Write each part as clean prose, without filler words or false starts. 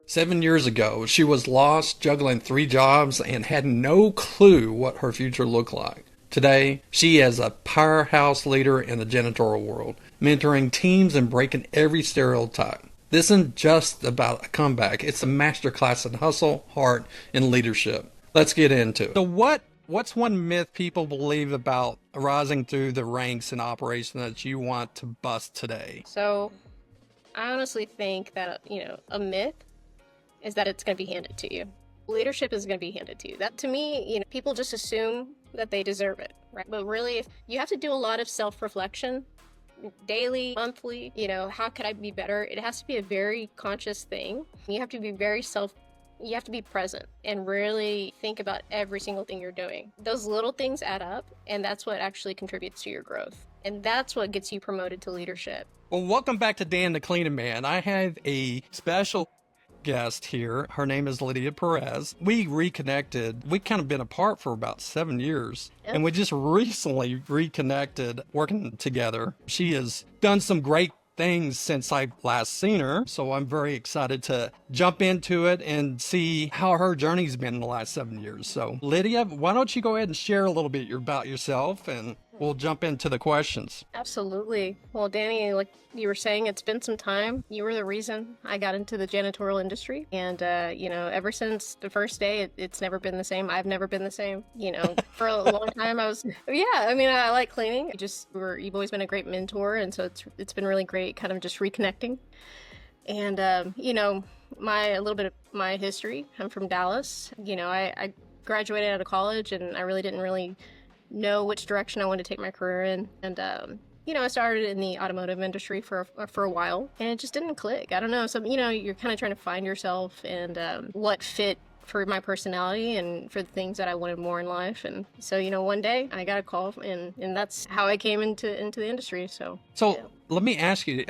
7 years ago, she was lost, juggling three jobs, and had no clue what her future looked like. Today, she is a powerhouse leader in the janitorial world, mentoring teams and breaking every stereotype. This isn't just about a comeback, it's a masterclass in hustle, heart, and leadership. Let's get into it. So, what's one myth people believe about rising through the ranks in operation that you want to bust today? So I honestly think that, a myth is that it's going to be handed to you. Leadership is going to be handed to you. That to me, people just assume that they deserve it, right? But really, if you have to do a lot of self-reflection daily, monthly, how could I be better? It has to be a very conscious thing. You have to be you have to be present and really think about every single thing you're doing. Those little things add up, and that's what actually contributes to your growth. And that's what gets you promoted to leadership. Well, welcome back to Dan the Cleaning Man. I have a special guest here. Her name is Lydia Perez. We reconnected. We kind of been apart for about 7 years, and we just recently reconnected working together. She has done some great things since I last seen her, so I'm very excited to jump into it and see how her journey's been in the last 7 years. So, Lydia, why don't you go ahead and share a little bit about yourself, and we'll jump into the questions. Absolutely. Well, Danny, like you were saying, it's been some time. You were the reason I got into the janitorial industry. And, ever since the first day, it's never been the same. I've never been the same. For a long time, I like cleaning. You've always been a great mentor. And so it's been really great kind of just reconnecting. And, a little bit of my history. I'm from Dallas. I graduated out of college, and I really didn't know which direction I wanted to take my career in. And, I started in the automotive industry for a while, and it just didn't click. I don't know. So, you're kind of trying to find yourself and what fit for my personality and for the things that I wanted more in life. And so, one day I got a call, and that's how I came into the industry. So yeah. Let me ask you,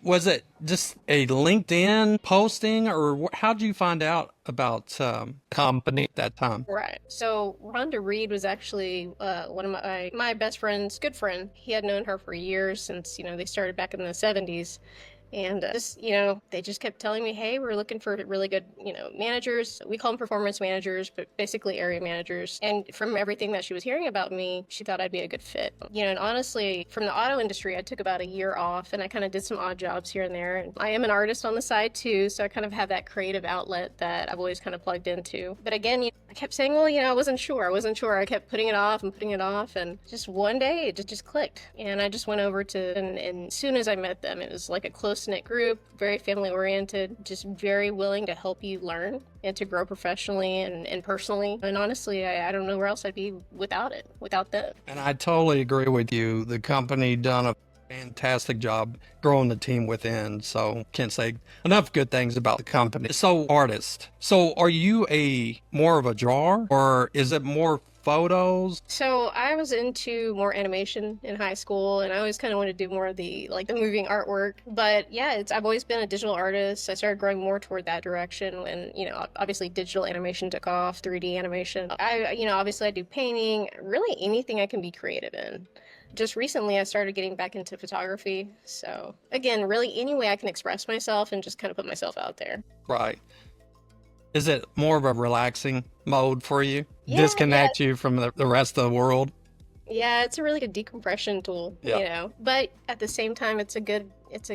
was it just a LinkedIn posting, or how did you find out about company at that time? Right. So Rhonda Reed was actually one of my best friend's good friend. He had known her for years since, they started back in the 70s. And they just kept telling me, hey, we're looking for really good, managers. We call them performance managers, but basically area managers. And from everything that she was hearing about me, she thought I'd be a good fit. And honestly, from the auto industry, I took about a year off, and I kind of did some odd jobs here and there. And I am an artist on the side too, so I kind of have that creative outlet that I've always kind of plugged into. But again, I kept saying, well, I wasn't sure. I kept putting it off, and just one day it just clicked. And I just went over and as soon as I met them, it was like a close-knit group, very family-oriented, just very willing to help you learn and to grow professionally and personally. And honestly, I don't know where else I'd be without them. And I totally agree with you. The company done a fantastic job growing the team within, so can't say enough good things about the company. So, artist. So, are you more of a drawer, or is it more photos? So I was into more animation in high school, and I always kind of wanted to do more of the moving artwork. But yeah, I've always been a digital artist. I started growing more toward that direction when, obviously digital animation took off, 3D animation. Obviously I do painting, really anything I can be creative in. Just recently, I started getting back into photography. So again, really any way I can express myself and just kind of put myself out there. Right. Is it more of a relaxing mode for you? Yeah, Disconnect you from the rest of the world? Yeah, it's a really good decompression tool, But at the same time, it's an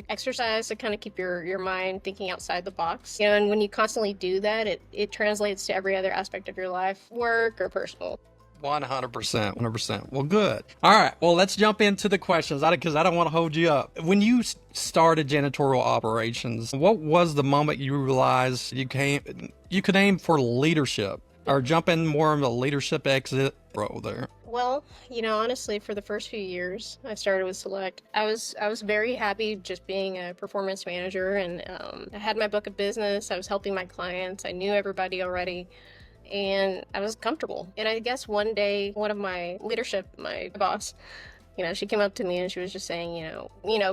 exercise to kind of keep your mind thinking outside the box. And when you constantly do that, it translates to every other aspect of your life, work or personal. 100%, 100%. Well, good. All right. Well, let's jump into the questions because I don't want to hold you up. When you started janitorial operations, what was the moment you realized you could aim for leadership or jump in more of a leadership exit role there? Well, honestly, for the first few years I started with Select, I was very happy just being a performance manager, and I had my book of business. I was helping my clients. I knew everybody already. And I was comfortable. And I guess one day, one of my leadership, my boss, she came up to me and she was just saying,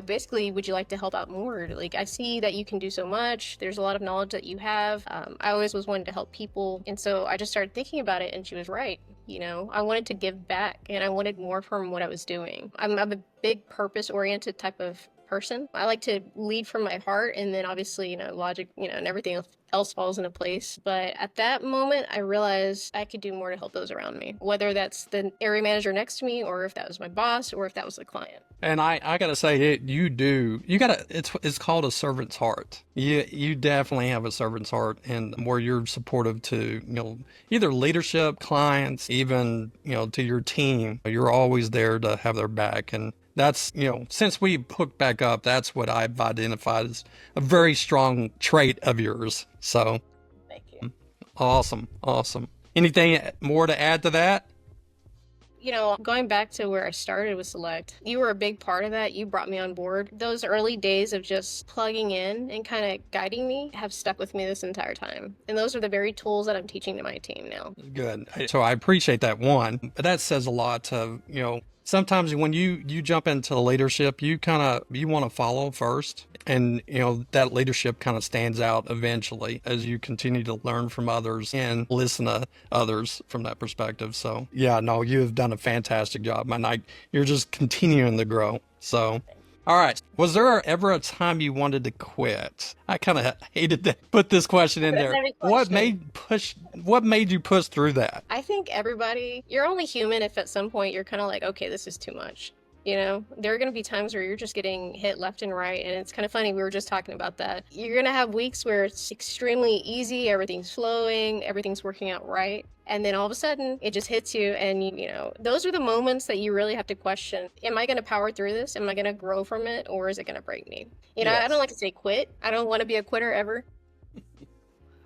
basically, would you like to help out more? Like, I see that you can do so much. There's a lot of knowledge that you have. I always was wanting to help people. And so I just started thinking about it, and she was right. I wanted to give back, and I wanted more from what I was doing. I'm a big purpose-oriented type of person. I like to lead from my heart, and then obviously, logic, and everything else falls into place. But at that moment, I realized I could do more to help those around me, whether that's the area manager next to me, or if that was my boss, or if that was the client. And I gotta say, it's called a servant's heart. You definitely have a servant's heart, and where you're supportive to, either leadership, clients, even, to your team. You're always there to have their back. And that's, since we hooked back up, that's what I've identified as a very strong trait of yours. So Thank you. awesome. Awesome. Anything more to add to that? Going back to where I started with Select, you were a big part of that. You brought me on board. Those early days of just plugging in and kind of guiding me have stuck with me this entire time. And those are the very tools that I'm teaching to my team now. Good. So I appreciate that one, but that says a lot to, sometimes when you jump into leadership, you want to follow first. And, that leadership kind of stands out eventually as you continue to learn from others and listen to others from that perspective. So yeah, no, you have done a fantastic job, man. You're just continuing to grow. So, all right. Was there ever a time you wanted to quit? I kind of hated to put this question in there. What made you push through that? I think you're only human if at some point you're kind of like, okay, this is too much. There are going to be times where you're just getting hit left and right. And it's kind of funny. We were just talking about that. You're going to have weeks where it's extremely easy. Everything's flowing. Everything's working out right. And then all of a sudden it just hits you. And, those are the moments that you really have to question. Am I going to power through this? Am I going to grow from it? Or is it going to break me? Yes. I don't like to say quit. I don't want to be a quitter ever.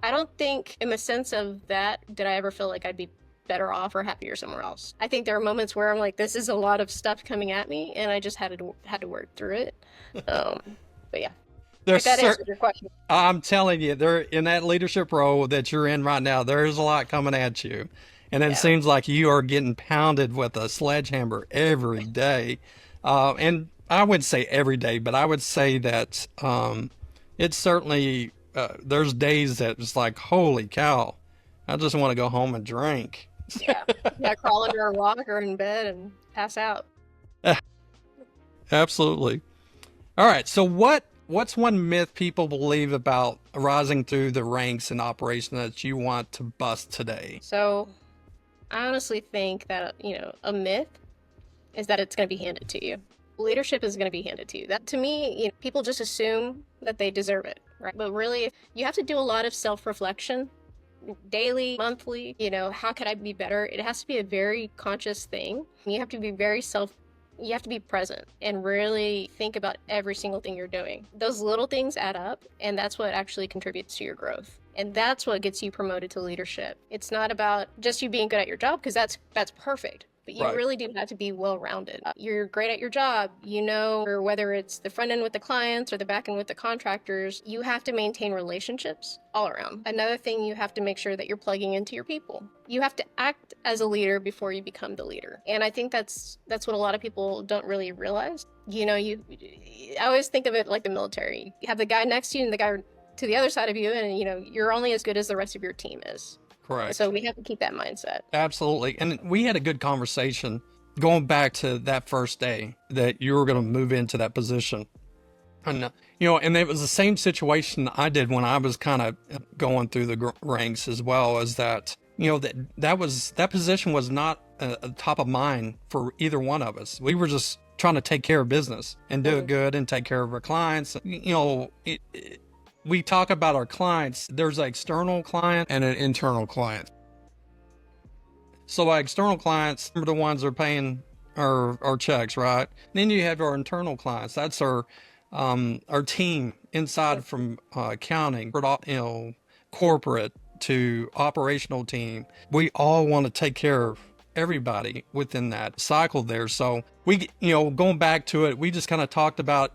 I don't think in the sense of that, did I ever feel like I'd be better off or happier somewhere else. I think there are moments where I'm like, this is a lot of stuff coming at me, and I just had to work through it. But yeah, if that answers your question. I'm telling you, there in that leadership role that you're in right now, there's a lot coming at you, and it seems like you are getting pounded with a sledgehammer every day. And I wouldn't say every day, but I would say that it's certainly there's days that it's like, holy cow, I just want to go home and drink. Yeah, crawl under a rock or in bed and pass out. Absolutely. All right. So what's one myth people believe about rising through the ranks in operation that you want to bust today? So I honestly think that, a myth is that it's going to be handed to you. Leadership is going to be handed to you. That to me, people just assume that they deserve it, right? But really, you have to do a lot of self-reflection daily, monthly. How could I be better? It has to be a very conscious thing. You have to be you have to be present and really think about every single thing you're doing. Those little things add up, and that's what actually contributes to your growth. And that's what gets you promoted to leadership. It's not about just you being good at your job, because that's perfect. But you really do have to be well-rounded. You're great at your job, or whether it's the front end with the clients or the back end with the contractors, you have to maintain relationships all around. Another thing, you have to make sure that you're plugging into your people. You have to act as a leader before you become the leader. And I think that's what a lot of people don't really realize. I always think of it like the military. You have the guy next to you and the guy to the other side of you, and you're only as good as the rest of your team is. Correct. So we have to keep that mindset. Absolutely. And we had a good conversation going back to that first day that you were going to move into that position. And, and it was the same situation I did when I was kind of going through the ranks as well, as that, that position was not a top of mind for either one of us. We were just trying to take care of business and do it good and take care of our clients. We talk about our clients. There's an external client and an internal client. So our external clients are the ones that are paying our checks, right? Then you have our internal clients. That's our team inside, from accounting, corporate to operational team. We all want to take care of everybody within that cycle there. So we, going back to it, we just kind of talked about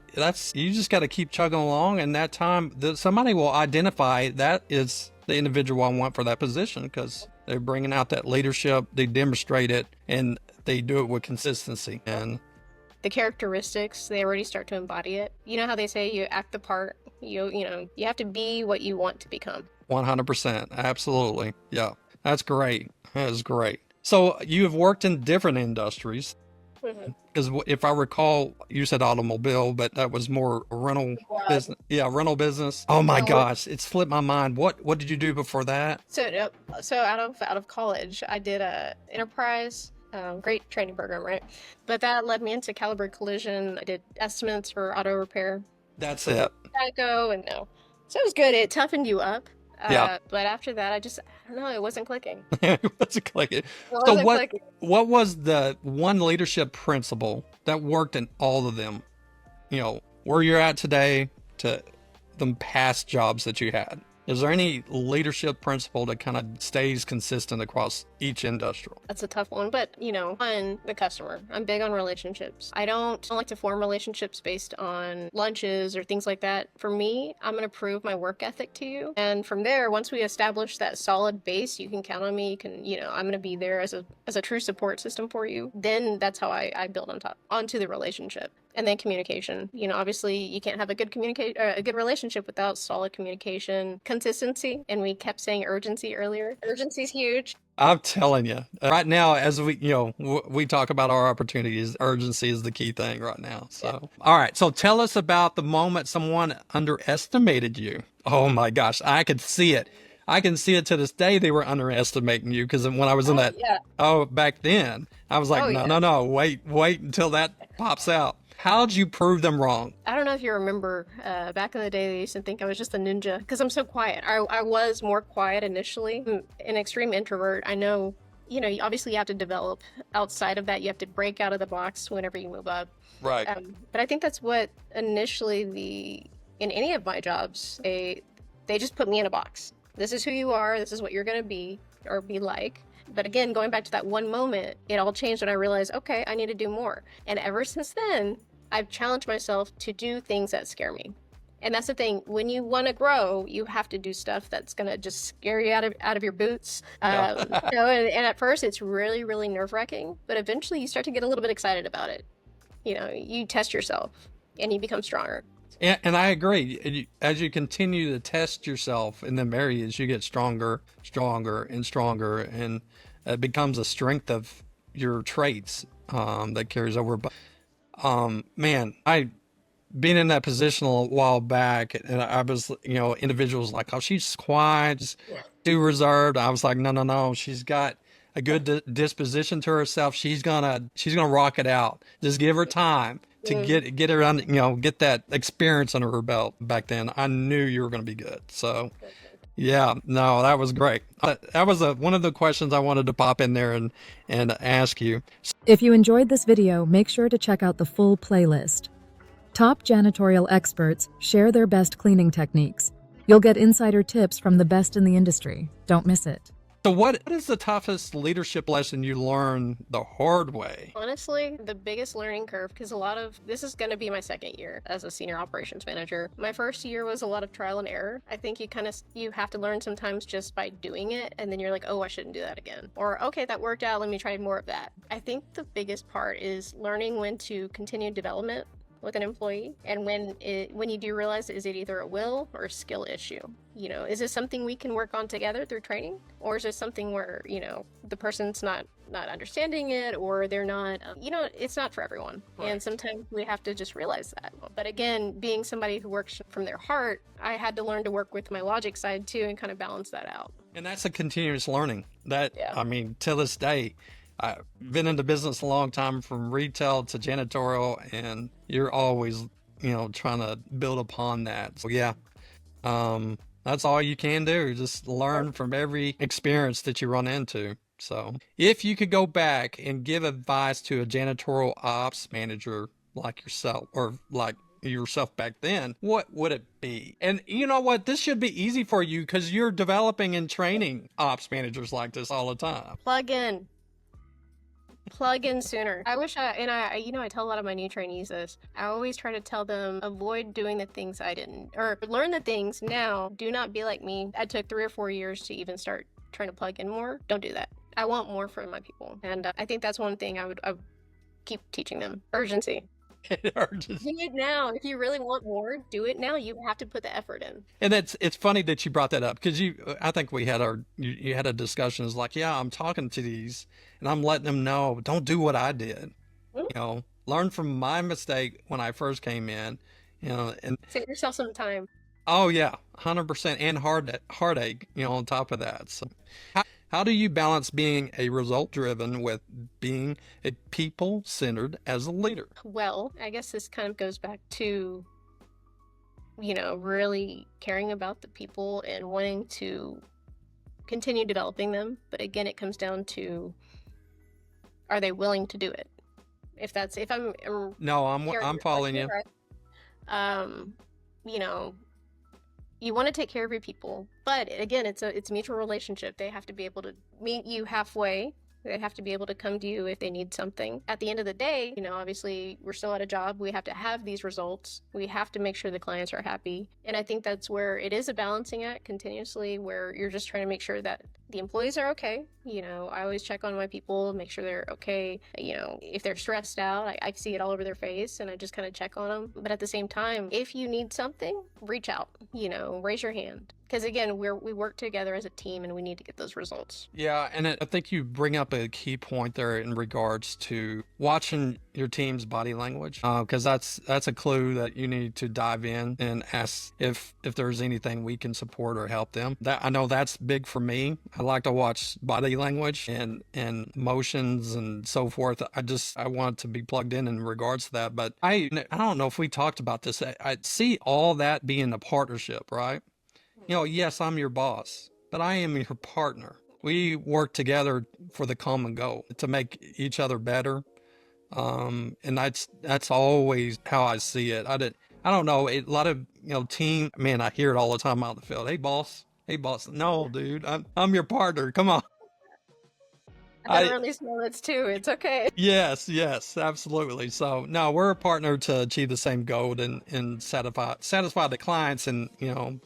you just got to keep chugging along, and that time somebody will identify that is the individual I want for that position, because they're bringing out that leadership, they demonstrate it, and they do it with consistency. And the characteristics, they already start to embody it. You know how they say you act the part, you have to be what you want to become. 100%. Absolutely. Yeah. That's great. That is great. So you have worked in different industries. Mhm. Because if I recall, you said automobile, but that was more a rental business. Yeah, rental business. Oh my So, gosh, it slipped my mind. What did you do before that? so out of college, I did a enterprise. Great training program, right? But that led me into caliber collision. I did estimates for auto repair. That's I did it. Geico and no. So it was good. It toughened you up. Yeah. But after that, I don't know, it wasn't clicking. What's it clicking? It So wasn't clicking. what was the one leadership principle that worked in all of them? Where you're at today to the past jobs that you had. Is there any leadership principle that kind of stays consistent across each industrial? That's a tough one, but on the customer. I'm big on relationships. I don't like to form relationships based on lunches or things like that. For me, I'm going to prove my work ethic to you. And from there, once we establish that solid base, you can count on me. You can, I'm going to be there as a true support system for you. Then that's how I build onto the relationship. And then communication. Obviously you can't have a good relationship without solid communication, consistency, and we kept saying urgency earlier. Urgency is huge. I'm telling you, right now, as we talk about our opportunities, urgency is the key thing right now. Yeah. So, all right. So tell us about the moment someone underestimated you. Oh my gosh, I could see it. I can see it to this day. They were underestimating you because when I was in Oh that, yeah. back then, I was like, Oh no, yeah. no, no, wait until that pops out. How'd you prove them wrong? I don't know if you remember, back in the day, they used to think I was just a ninja because I'm so quiet. I was more quiet initially. I'm an extreme introvert. I know, obviously you have to develop outside of that. You have to break out of the box whenever you move up. Right. But I think that's what initially in any of my jobs, they just put me in a box. This is who you are. This is what you're going to be or be like. But again, going back to that one moment, it all changed when I realized, okay, I need to do more. And ever since then, I've challenged myself to do things that scare me. And that's the thing. When you want to grow, you have to do stuff that's gonna just scare you out of your boots. And at first, it's really, really nerve wracking. But eventually, you start to get a little bit excited about it. You test yourself, and you become stronger. And I agree. As you continue to test yourself in them areas, you get stronger, stronger, and stronger, and it becomes a strength of your traits that carries over. But man, I been in that position a while back, and I was, individuals like, oh, she's quiet, just too reserved. I was like, no, no, no, she's got a good disposition to herself. She's gonna rock it out. Just give her time to get her on, get that experience under her belt. Back then, I knew you were gonna be good. So, yeah, no, that was great. That was one of the questions I wanted to pop in there and ask you. If you enjoyed this video, make sure to check out the full playlist. Top janitorial experts share their best cleaning techniques. You'll get insider tips from the best in the industry. Don't miss it. So what is the toughest leadership lesson you learned the hard way? Honestly, the biggest learning curve, because this is going to be my second year as a senior operations manager. My first year was a lot of trial and error. I think you have to learn sometimes just by doing it, and then you're like, oh, I shouldn't do that again. Or, okay, that worked out, let me try more of that. I think the biggest part is learning when to continue development with an employee, and when you do realize, is it either a will or a skill issue? Is this something we can work on together through training, or is it something where the person's not understanding it, or they're not it's not for everyone. Right. And sometimes we have to just realize that. But again, being somebody who works from their heart, I had to learn to work with my logic side too and kind of balance that out. And that's a continuous learning that, yeah. I mean, till this day, I've been in the business a long time, from retail to janitorial, and you're always, trying to build upon that. So yeah, that's all you can do. Just learn from every experience that you run into. So if you could go back and give advice to a janitorial ops manager like yourself, or like yourself back then, what would it be? And you know what? This should be easy for you because you're developing and training ops managers like this all the time. Plug in sooner. I tell a lot of my new trainees this. I always try to tell them, avoid doing the things I didn't, or learn the things now. Do not be like me. I took 3 or 4 years to even start trying to plug in more. Don't do that. I want more for my people. And I think that's one thing I would keep teaching them. Urgency. Do it now. If you really want more, do it now. You have to put the effort in. And it's funny that you brought that up, because I think we had you had a discussion. It's like, yeah, I'm talking to these and I'm letting them know, don't do what I did. Learn from my mistake when I first came in, and Save yourself some time. oh yeah, 100%, and heartache, on top of that. So how do you balance being a result driven with being a people centered as a leader? Well, I guess this kind of goes back to, really caring about the people and wanting to continue developing them. But again, it comes down to, are they willing to do it? If I'm No, I'm hearing your following question you. right, you know, you want to take care of your people, but again, it's a mutual relationship. They have to be able to meet you halfway. They have to be able to come to you if they need something. At the end of the day, obviously we're still at a job. We have to have these results. We have to make sure the clients are happy. And I think that's where it is a balancing act continuously, where you're just trying to make sure that the employees are okay. I always check on my people, make sure they're okay. If they're stressed out, I see it all over their face and I just kind of check on them. But at the same time, if you need something, reach out, raise your hand. Because again, we work together as a team and we need to get those results. Yeah, and I think you bring up a key point there in regards to watching your team's body language, because that's a clue that you need to dive in and ask if there's anything we can support or help them. That I know that's big for me. I like to watch body language and motions and so forth. I want to be plugged in regards to that. But I don't know if we talked about this. I see all that being a partnership, right? Yes, I'm your boss, but I am your partner. We work together for the common goal to make each other better. And that's always how I see it. I don't know. A lot of, team, man, I hear it all the time out in the field. Hey, boss. Hey, boss. No, dude, I'm your partner. Come on. I can really smell it too. It's okay. Yes, absolutely. So no, we're a partner to achieve the same goal and satisfy the clients and,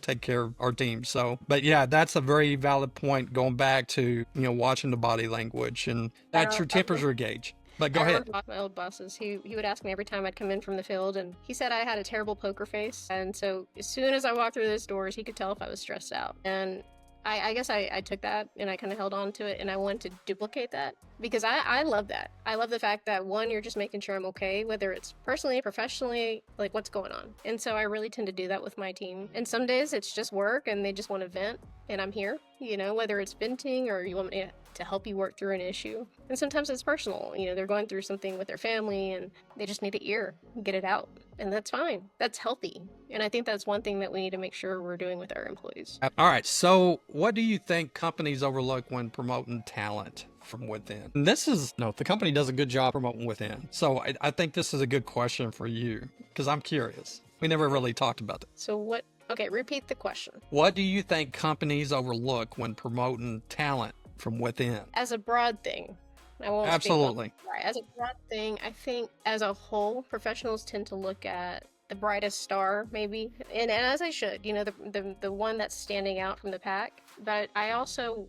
take care of our team. So, but yeah, that's a very valid point going back to, watching the body language, and that's your temperature gauge. But go ahead. My old bosses, he would ask me every time I'd come in from the field, and he said I had a terrible poker face. And so as soon as I walked through those doors, he could tell if I was stressed out. And I guess I took that and I kind of held on to it, and I wanted to duplicate that because I love that. I love the fact that, one, you're just making sure I'm okay, whether it's personally, professionally, like what's going on. And so I really tend to do that with my team. And some days it's just work and they just want to vent, and I'm here, whether it's venting or you want me to help you work through an issue. And sometimes it's personal, they're going through something with their family and they just need to get it out. And that's fine. That's healthy. And I think that's one thing that we need to make sure we're doing with our employees. All right. So what do you think companies overlook when promoting talent from within? And the company does a good job promoting within. So I think this is a good question for you because I'm curious. We never really talked about that. So okay, repeat the question. What do you think companies overlook when promoting talent from within? As a broad thing. I won't Absolutely. As a broad thing, I think as a whole, professionals tend to look at the brightest star, maybe, and as I should, the one that's standing out from the pack. But I also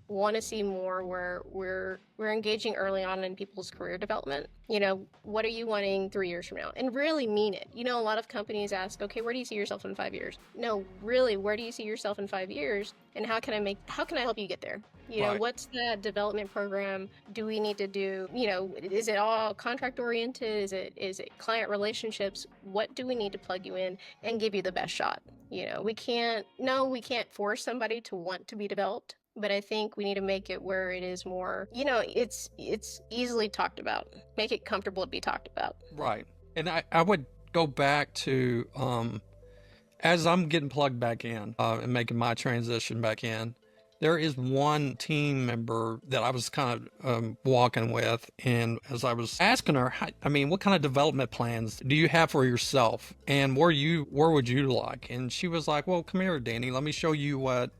want to see more where we're engaging early on in people's career development. What are you wanting 3 years from now? And really mean it. A lot of companies ask, okay, where do you see yourself in 5 years? No, really, where do you see yourself in 5 years? And how can I help you get there? Right. What's the development program do we need to do? Is it all contract oriented? Is it client relationships? What do we need to plug you in and give you the best shot? We can't force somebody to want to be developed. But I think we need to make it where it is more, it's easily talked about. Make it comfortable to be talked about. Right. And I would go back to, as I'm getting plugged back in and making my transition back in, there is one team member that I was kind of walking with. And as I was asking her, what kind of development plans do you have for yourself? And where would you like? And she was like, well, come here, Danny, let me show you what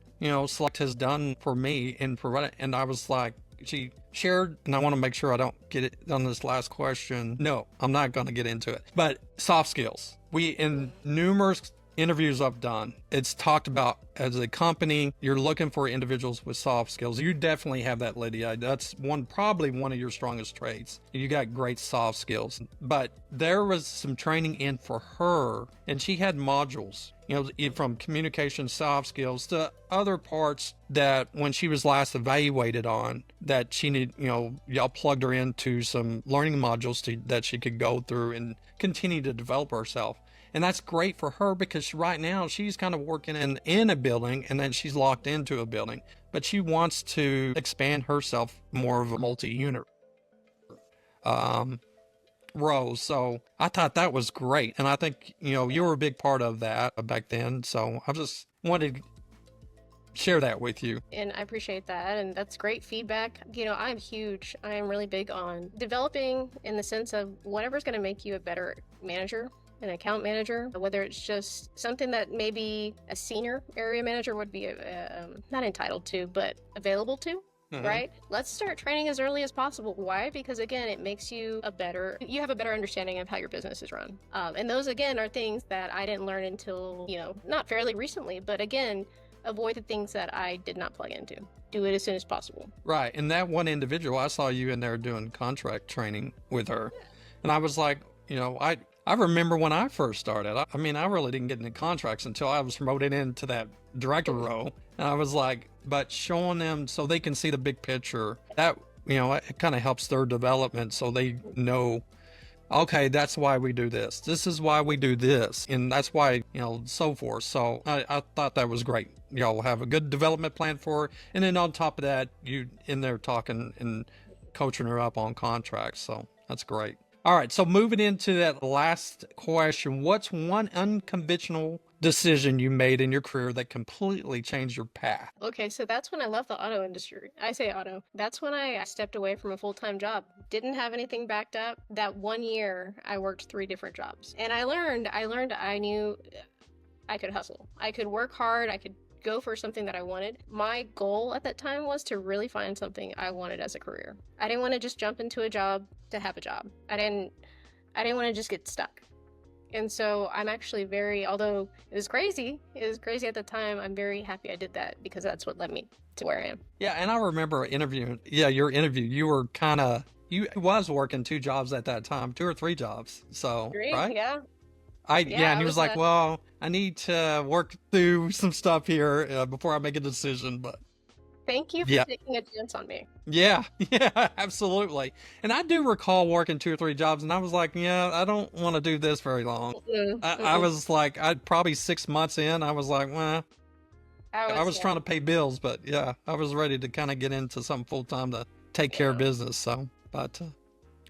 Select has done for me and provide. And I was like, she shared, and I want to make sure I don't get it on this last question. No, I'm not going to get into it. But soft skills. We, in numerous interviews I've done, it's talked about as a company, you're looking for individuals with soft skills. You definitely have that, Lydia. That's probably one of your strongest traits. You got great soft skills. But there was some training in for her, and she had modules, from communication, soft skills to other parts that when she was last evaluated on, that she need, y'all plugged her into some learning modules that she could go through and continue to develop herself. And that's great for her because right now she's kind of working in a building, and then she's locked into a building, but she wants to expand herself more of a multi-unit role. So I thought that was great. And I think, you were a big part of that back then. So I just wanted to share that with you. And I appreciate that. And that's great feedback. I'm huge. I am really big on developing in the sense of whatever's going to make you a better manager, an account manager, whether it's just something that maybe a senior area manager would be not entitled to, but available to. Right? Let's start training as early as possible. Why? Because again, it makes you you have a better understanding of how your business is run. And those again are things that I didn't learn until, not fairly recently, but again, avoid the things that I did not plug into. Do it as soon as possible. Right. And that one individual, I saw you in there doing contract training with her. And I was like, I remember when I first started, I really didn't get into contracts until I was promoted into that director role. And I was like, but showing them so they can see the big picture, that, it kind of helps their development so they know, okay, that's why we do this. This is why we do this. And that's why, so forth. So I thought that was great. Y'all have a good development plan for her. And then on top of that, you in there talking and coaching her up on contracts. So that's great. All right, so moving into that last question, what's one unconventional decision you made in your career that completely changed your path? Okay, so that's when I left the auto industry. I say auto. That's when I stepped away from a full-time job. Didn't have anything backed up. That 1 year, I worked 3 different jobs. And I learned I knew I could hustle. I could work hard. I could go for something that I wanted. My goal at that time was to really find something I wanted as a career. I didn't want to just jump into a job to have a job. I didn't want to just get stuck. And so I'm actually although it was crazy at the time, I'm very happy I did that because that's what led me to where I am. Yeah, and I remember your interview, you were you was working 2 jobs at that time, 2 or 3 jobs. So, 3, right? Yeah. And he was like, well, I need to work through some stuff here before I make a decision, but thank you for taking a chance on me. Yeah, absolutely. And I do recall working 2 or 3 jobs, and I was like, I don't want to do this very long. I was like, probably 6 months in, I was like, well, I was trying to pay bills, but I was ready to kind of get into something full time to take care of business. So, but,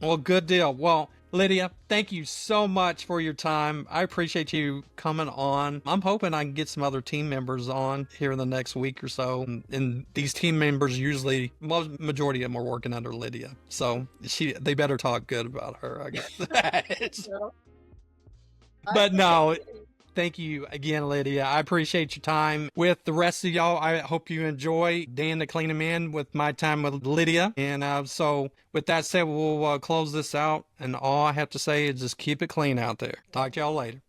well, good deal. Well, Lydia, thank you so much for your time. I appreciate you coming on. I'm hoping I can get some other team members on here in the next week or so. And these team members usually, majority of them are working under Lydia. So they better talk good about her, I guess. But no, thank you again, Lydia. I appreciate your time. With the rest of y'all, I hope you enjoy Dan the Cleaning Man with my time with Lydia. And so with that said, we'll close this out. And all I have to say is just keep it clean out there. Talk to y'all later.